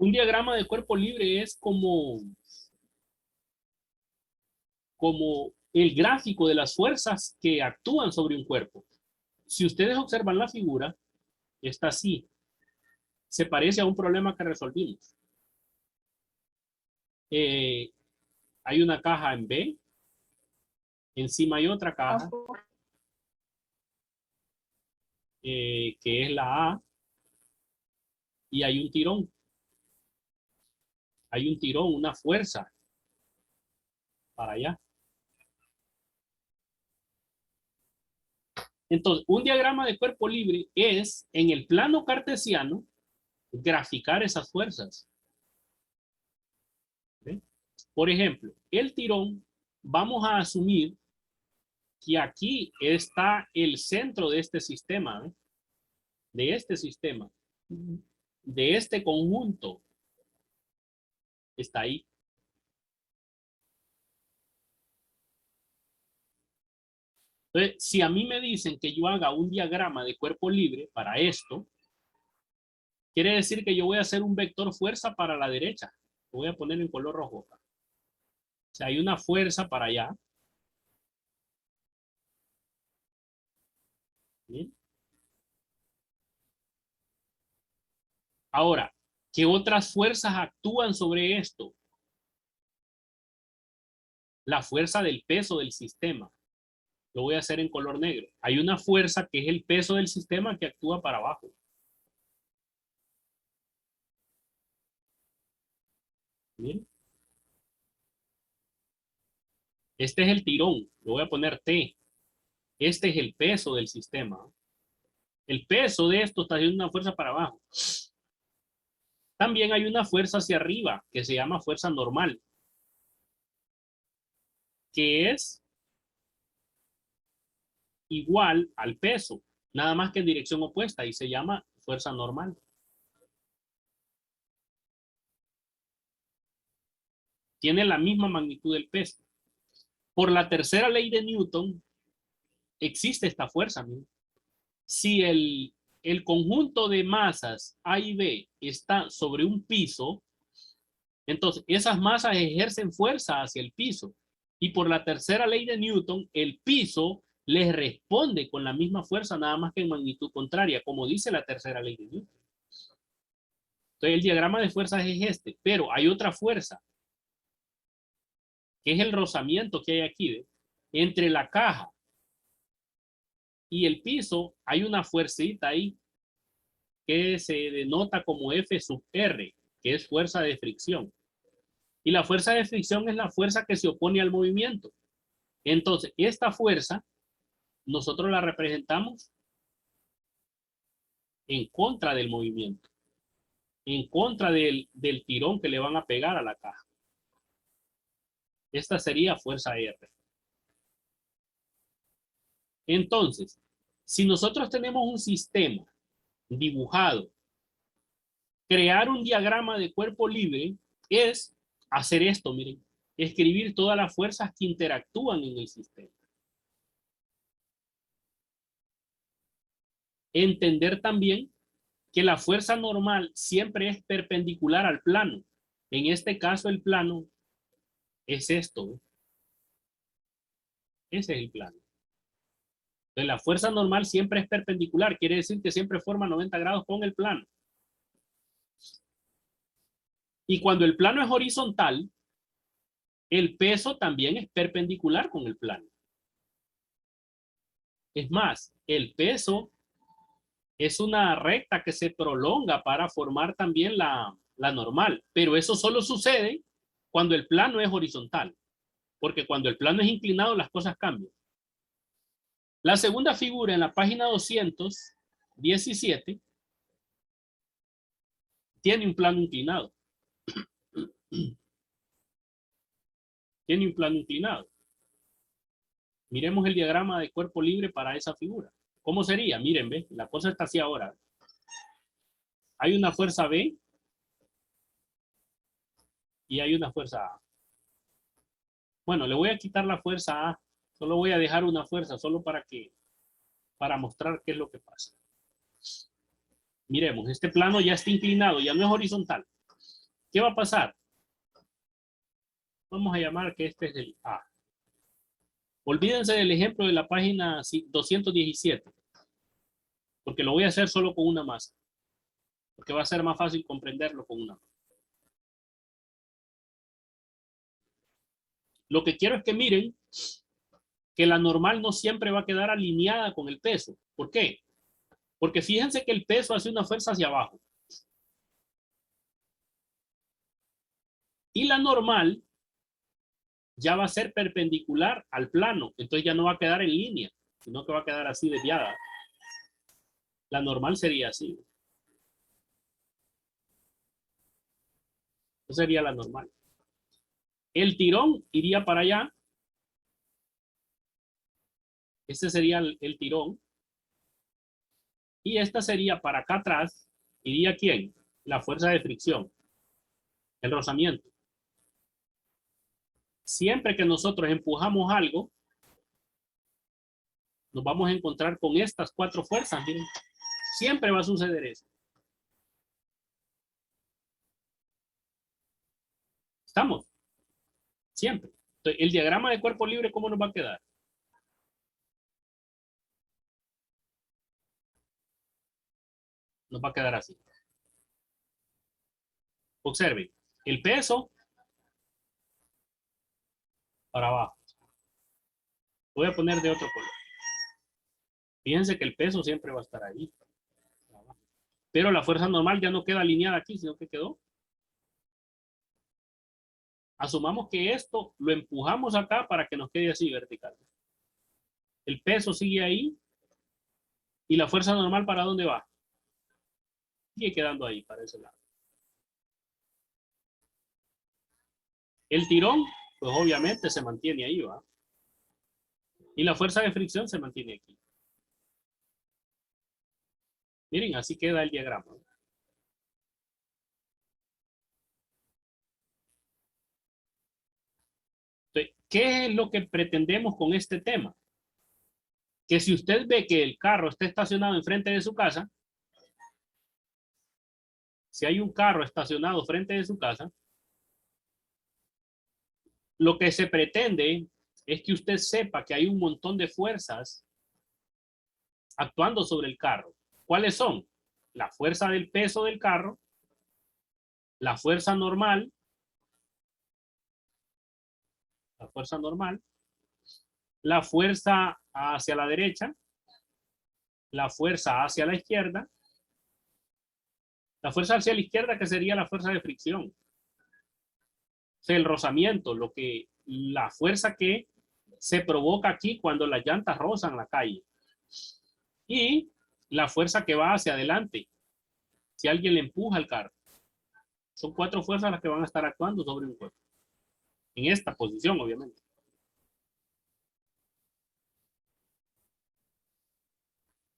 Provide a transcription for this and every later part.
Un diagrama de cuerpo libre es como el gráfico de las fuerzas que actúan sobre un cuerpo. Si ustedes observan la figura, está así. Se parece a un problema que resolvimos. Hay una caja en B, encima hay otra caja, que es la A, y hay un tirón. Hay un tirón, una fuerza para allá. Entonces, un diagrama de cuerpo libre es, en el plano cartesiano, graficar esas fuerzas. ¿Sí? Por ejemplo, el tirón, vamos a asumir que aquí está el centro de este sistema, ¿eh? De este sistema, de este conjunto, está ahí. Entonces, si a mí me dicen que yo haga un diagrama de cuerpo libre para esto, quiere decir que yo voy a hacer un vector fuerza para la derecha. Lo voy a poner en color rojo. O sea, hay una fuerza para allá. ¿Bien? Ahora, ¿qué otras fuerzas actúan sobre esto? La fuerza del peso del sistema. Lo voy a hacer en color negro. Hay una fuerza que es el peso del sistema que actúa para abajo. ¿Bien? Este es el tirón. Lo voy a poner T. Este es el peso del sistema. El peso de esto está haciendo una fuerza para abajo. También hay una fuerza hacia arriba que se llama fuerza normal, que es igual al peso, nada más que en dirección opuesta, y se llama fuerza normal. Tiene la misma magnitud del peso. Por la tercera ley de Newton, existe esta fuerza. ¿No? Si el conjunto de masas A y B está sobre un piso, entonces esas masas ejercen fuerza hacia el piso. Y por la tercera ley de Newton, el piso les responde con la misma fuerza, nada más que en magnitud contraria, como dice la tercera ley de Newton. Entonces el diagrama de fuerzas es este, pero hay otra fuerza, que es el rozamiento que hay aquí. ¿Ve? Entre la caja y el piso hay una fuercita ahí que se denota como F sub R, que es fuerza de fricción. Y la fuerza de fricción es la fuerza que se opone al movimiento. Entonces, esta fuerza nosotros la representamos en contra del movimiento, en contra del tirón que le van a pegar a la caja. Esta sería fuerza R. Entonces, si nosotros tenemos un sistema dibujado, crear un diagrama de cuerpo libre es hacer esto, miren, escribir todas las fuerzas que interactúan en el sistema. Entender también que la fuerza normal siempre es perpendicular al plano. En este caso el plano es esto. Ese es el plano. Entonces la fuerza normal siempre es perpendicular, quiere decir que siempre forma 90 grados con el plano. Y cuando el plano es horizontal, el peso también es perpendicular con el plano. Es más, el peso es una recta que se prolonga para formar también la normal, pero eso solo sucede cuando el plano es horizontal, porque cuando el plano es inclinado las cosas cambian. La segunda figura en la página 217 tiene un plano inclinado. Tiene un plano inclinado. Miremos el diagrama de cuerpo libre para esa figura. ¿Cómo sería? Miren, ve, la cosa está así ahora. Hay una fuerza B y hay una fuerza A. Bueno, le voy a quitar la fuerza A. Solo voy a dejar una fuerza, solo para mostrar qué es lo que pasa. Miremos, este plano ya está inclinado, ya no es horizontal. ¿Qué va a pasar? Vamos a llamar que este es el A. Olvídense del ejemplo de la página 217, porque lo voy a hacer solo con una masa, porque va a ser más fácil comprenderlo con una masa. Lo que quiero es que miren que la normal no siempre va a quedar alineada con el peso. ¿Por qué? Porque fíjense que el peso hace una fuerza hacia abajo. Y la normal ya va a ser perpendicular al plano. Entonces ya no va a quedar en línea, sino que va a quedar así desviada. La normal sería así. Esa sería la normal. El tirón iría para allá. Este sería el tirón. Y esta sería para acá atrás. ¿Iría quién? La fuerza de fricción. El rozamiento. Siempre que nosotros empujamos algo, nos vamos a encontrar con estas 4 fuerzas. Miren. Siempre va a suceder eso. ¿Estamos? Siempre. Entonces, el diagrama de cuerpo libre, ¿cómo nos va a quedar? Nos va a quedar así. Observen. El peso para abajo. Voy a poner de otro color. Fíjense que el peso siempre va a estar ahí. Pero la fuerza normal ya no queda alineada aquí, sino que quedó. Asumamos que esto lo empujamos acá para que nos quede así vertical. El peso sigue ahí. ¿Y la fuerza normal para dónde va? Sigue quedando ahí, para ese lado. El tirón, pues obviamente se mantiene ahí, ¿va? Y la fuerza de fricción se mantiene aquí. Miren, así queda el diagrama. Entonces, ¿qué es lo que pretendemos con este tema? Que si usted ve que el carro está estacionado enfrente de su casa, si hay un carro estacionado frente de su casa, lo que se pretende es que usted sepa que hay un montón de fuerzas actuando sobre el carro. ¿Cuáles son? La fuerza del peso del carro, la fuerza normal, la fuerza hacia la derecha, la fuerza hacia la izquierda, la fuerza hacia la izquierda que sería la fuerza de fricción. O sea, el rozamiento, la fuerza que se provoca aquí cuando las llantas rozan la calle. Y la fuerza que va hacia adelante, si alguien le empuja el carro. Son 4 fuerzas las que van a estar actuando sobre un cuerpo. En esta posición, obviamente.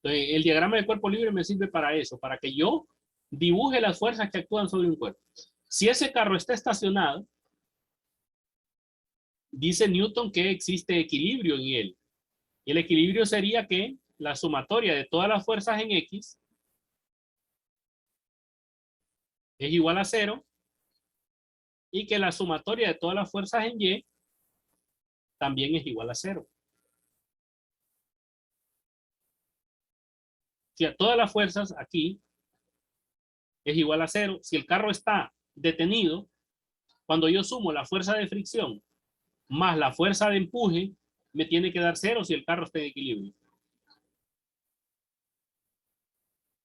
Entonces, el diagrama de cuerpo libre me sirve para eso, para que yo dibuje las fuerzas que actúan sobre un cuerpo. Si ese carro está estacionado, dice Newton que existe equilibrio en él. Y el equilibrio sería que la sumatoria de todas las fuerzas en X es igual a 0 y que la sumatoria de todas las fuerzas en Y también es igual a 0. Si a todas las fuerzas aquí es igual a 0, si el carro está detenido, cuando yo sumo la fuerza de fricción más la fuerza de empuje, me tiene que dar 0 si el carro está en equilibrio.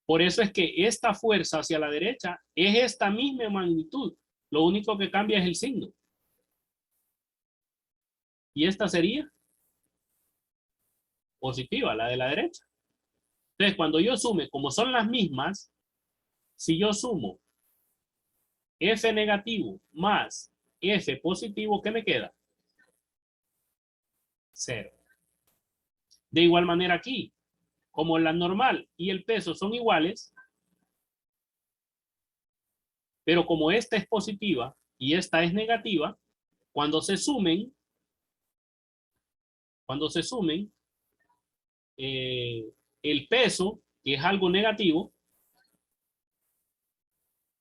Por eso es que esta fuerza hacia la derecha es esta misma magnitud. Lo único que cambia es el signo. Y esta sería positiva, la de la derecha. Entonces, cuando yo sume, como son las mismas, si yo sumo F negativo más F positivo, ¿qué me queda? 0. De igual manera aquí, como la normal y el peso son iguales, pero como esta es positiva y esta es negativa, cuando se sumen, el peso, que es algo negativo,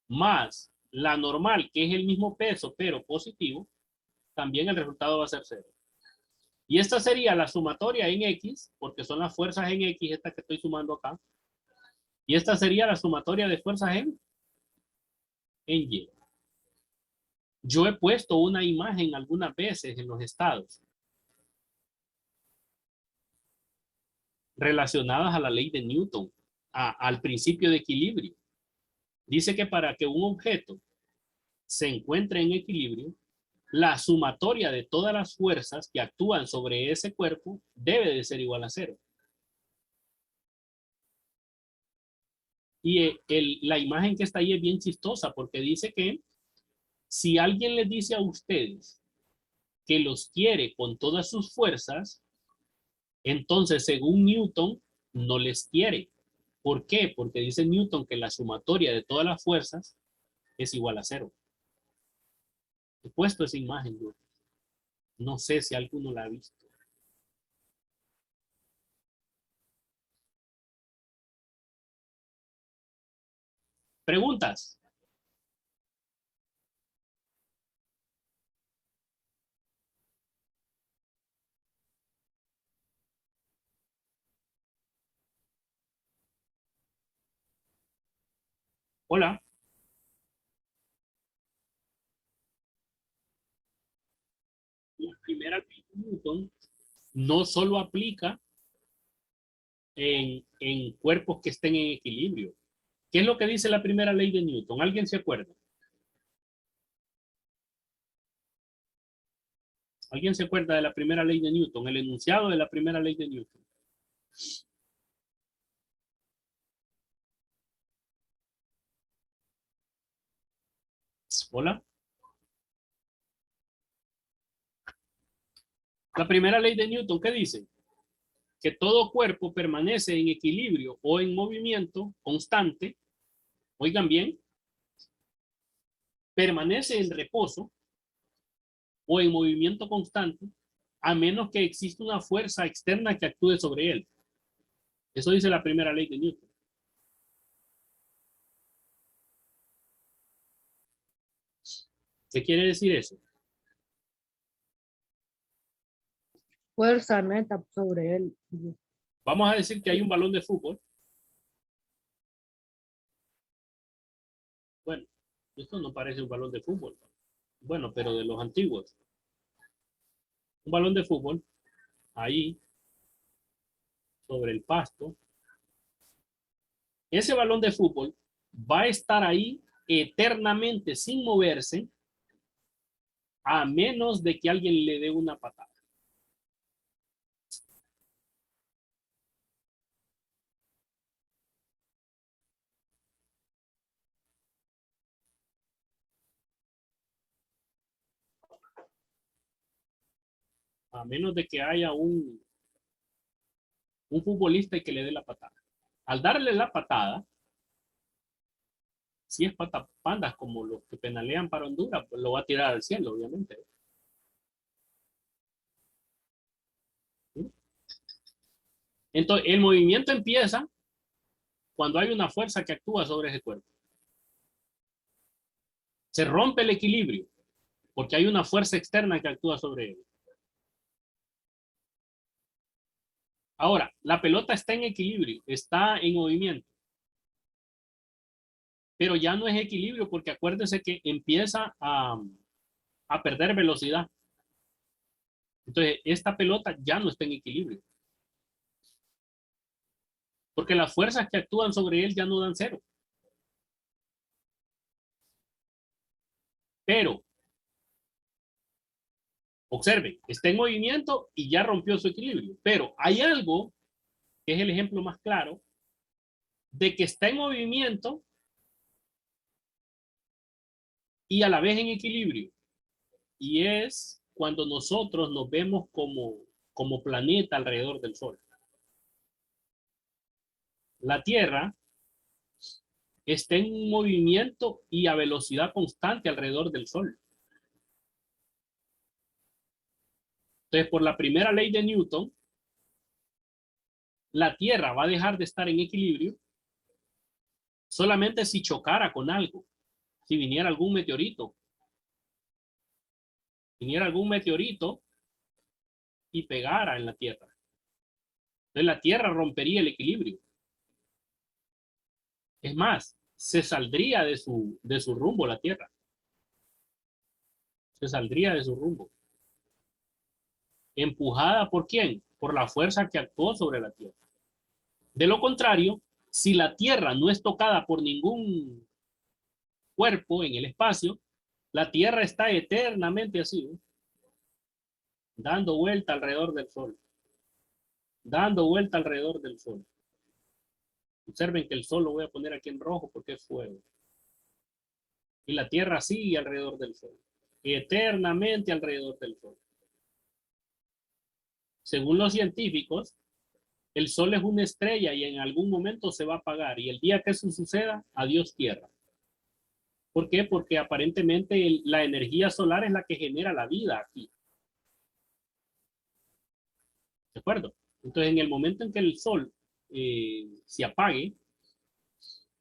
más la normal, que es el mismo peso, pero positivo, también el resultado va a ser cero. Y esta sería la sumatoria en X, porque son las fuerzas en X, estas que estoy sumando acá. Y esta sería la sumatoria de fuerzas en Y. Yo he puesto una imagen algunas veces en los estados relacionadas a la ley de Newton, al principio de equilibrio. Dice que para que un objeto se encuentre en equilibrio, la sumatoria de todas las fuerzas que actúan sobre ese cuerpo debe de ser igual a cero. Y la imagen que está ahí es bien chistosa porque dice que si alguien les dice a ustedes que los quiere con todas sus fuerzas, entonces según Newton no les quiere. ¿Por qué? Porque dice Newton que la sumatoria de todas las fuerzas es igual a cero. He puesto esa imagen, yo no sé si alguno la ha visto. ¿Preguntas? Hola. La primera ley de Newton no solo aplica en cuerpos que estén en equilibrio. ¿Qué es lo que dice la primera ley de Newton? ¿Alguien se acuerda? ¿Alguien se acuerda de la primera ley de Newton? El enunciado de la primera ley de Newton. Hola. La primera ley de Newton, ¿qué dice? Que todo cuerpo permanece en equilibrio o en movimiento constante. Oigan bien, permanece en reposo o en movimiento constante a menos que exista una fuerza externa que actúe sobre él. Eso dice la primera ley de Newton. ¿Qué quiere decir eso? Fuerza neta sobre él. Vamos a decir que hay un balón de fútbol. Bueno, esto no parece un balón de fútbol. Bueno, pero de los antiguos. Un balón de fútbol ahí sobre el pasto. Ese balón de fútbol va a estar ahí eternamente sin moverse a menos de que alguien le dé una patada. A menos de que haya un futbolista y que le dé la patada. Al darle la patada, si es pandas como los que penalean para Honduras, pues lo va a tirar al cielo, obviamente. ¿Sí? Entonces, el movimiento empieza cuando hay una fuerza que actúa sobre ese cuerpo. Se rompe el equilibrio porque hay una fuerza externa que actúa sobre él. Ahora, la pelota está en equilibrio, está en movimiento, pero ya no es equilibrio porque acuérdese que empieza a perder velocidad. Entonces, esta pelota ya no está en equilibrio. Porque las fuerzas que actúan sobre él ya no dan cero. Pero, observen, está en movimiento y ya rompió su equilibrio. Pero hay algo, que es el ejemplo más claro, de que está en movimiento y a la vez en equilibrio. Y es cuando nosotros nos vemos como planeta alrededor del Sol. La Tierra está en movimiento y a velocidad constante alrededor del Sol. Entonces, por la primera ley de Newton, la Tierra va a dejar de estar en equilibrio solamente si chocara con algo. si viniera algún meteorito. Viniera algún meteorito y pegara en la Tierra. Entonces la Tierra rompería el equilibrio. Es más, se saldría de su rumbo la Tierra. Se saldría de su rumbo. ¿Empujada por quién? Por la fuerza que actuó sobre la Tierra. De lo contrario, si la Tierra no es tocada por ningún cuerpo en el espacio, la Tierra está eternamente así, ¿eh? Dando vuelta alrededor del Sol. Dando vuelta alrededor del Sol. Observen que el Sol lo voy a poner aquí en rojo porque es fuego. Y la Tierra sigue alrededor del Sol. Eternamente alrededor del Sol. Según los científicos, el Sol es una estrella y en algún momento se va a apagar. Y el día que eso suceda, adiós Tierra. ¿Por qué? Porque aparentemente la energía solar es la que genera la vida aquí. ¿De acuerdo? Entonces, en el momento en que el Sol se apague,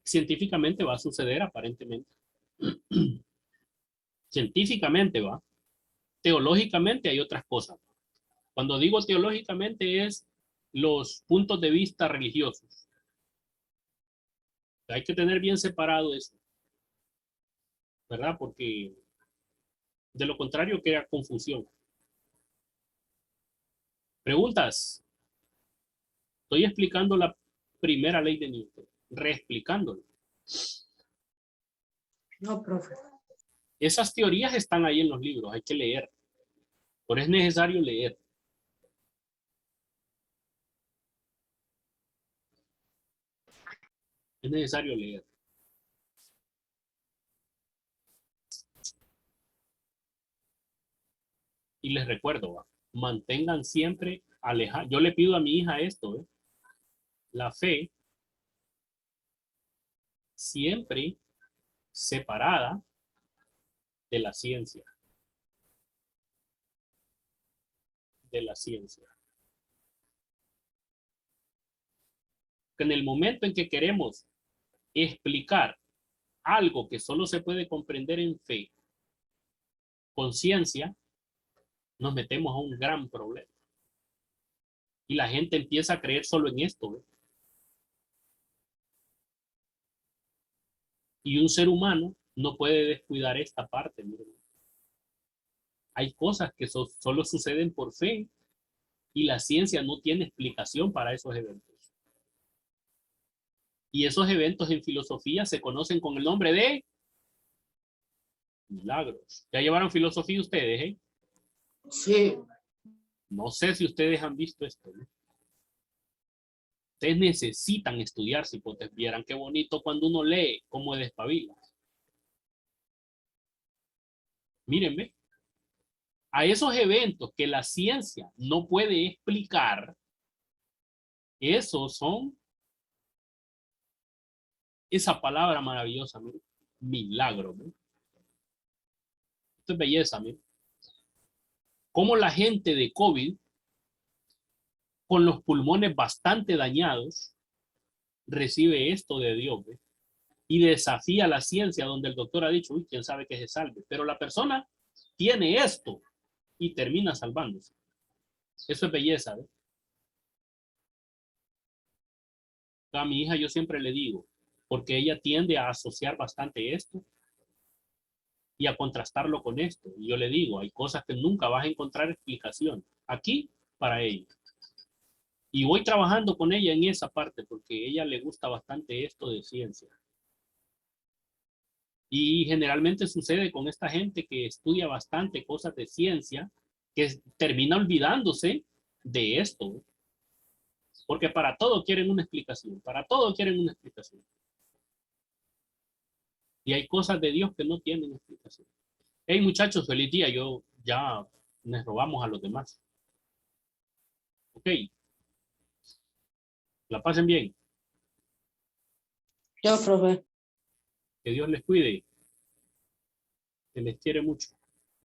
científicamente va a suceder aparentemente. Científicamente va. Teológicamente hay otras cosas. Cuando digo teológicamente es los puntos de vista religiosos. Hay que tener bien separado eso, ¿verdad? Porque de lo contrario crea confusión. Preguntas. Estoy explicando la primera ley de Newton, reexplicándola. No, profe. Esas teorías están ahí en los libros, hay que leer. Pero es necesario leer. Es necesario leer. Y les recuerdo, ¿va? Mantengan siempre alejados. Yo le pido a mi hija esto, ¿eh? La fe siempre separada de la ciencia. De la ciencia. Que en el momento en que queremos explicar algo que solo se puede comprender en fe, con ciencia, nos metemos a un gran problema. Y la gente empieza a creer solo en esto, ¿eh? Y un ser humano no puede descuidar esta parte. Miren. Hay cosas que solo suceden por fe y la ciencia no tiene explicación para esos eventos. Y esos eventos en filosofía se conocen con el nombre de milagros. ¿Ya llevaron filosofía ustedes, eh? Sí. No sé si ustedes han visto esto, ¿no? Ustedes necesitan estudiar si vieran qué bonito cuando uno lee cómo despabila. Mírenme, a esos eventos que la ciencia no puede explicar, esos son esa palabra maravillosa, miren, milagro. Miren. Esto es belleza, miren. Cómo la gente de COVID, con los pulmones bastante dañados, recibe esto de Dios, ¿ve? Y desafía la ciencia donde el doctor ha dicho, uy, quién sabe que se salve. Pero la persona tiene esto y termina salvándose. Eso es belleza, ¿ve? A mi hija yo siempre le digo, porque ella tiende a asociar bastante esto y a contrastarlo con esto. Y yo le digo, hay cosas que nunca vas a encontrar explicación aquí para ella. Y voy trabajando con ella en esa parte porque a ella le gusta bastante esto de ciencia. Y generalmente sucede con esta gente que estudia bastante cosas de ciencia, que termina olvidándose de esto. Porque para todo quieren una explicación, para todo quieren una explicación. Y hay cosas de Dios que no tienen explicación. Hey muchachos, feliz día, yo ya les robamos a los demás. Ok, la pasen bien, Yo, profe. que Dios les cuide, que les quiere mucho.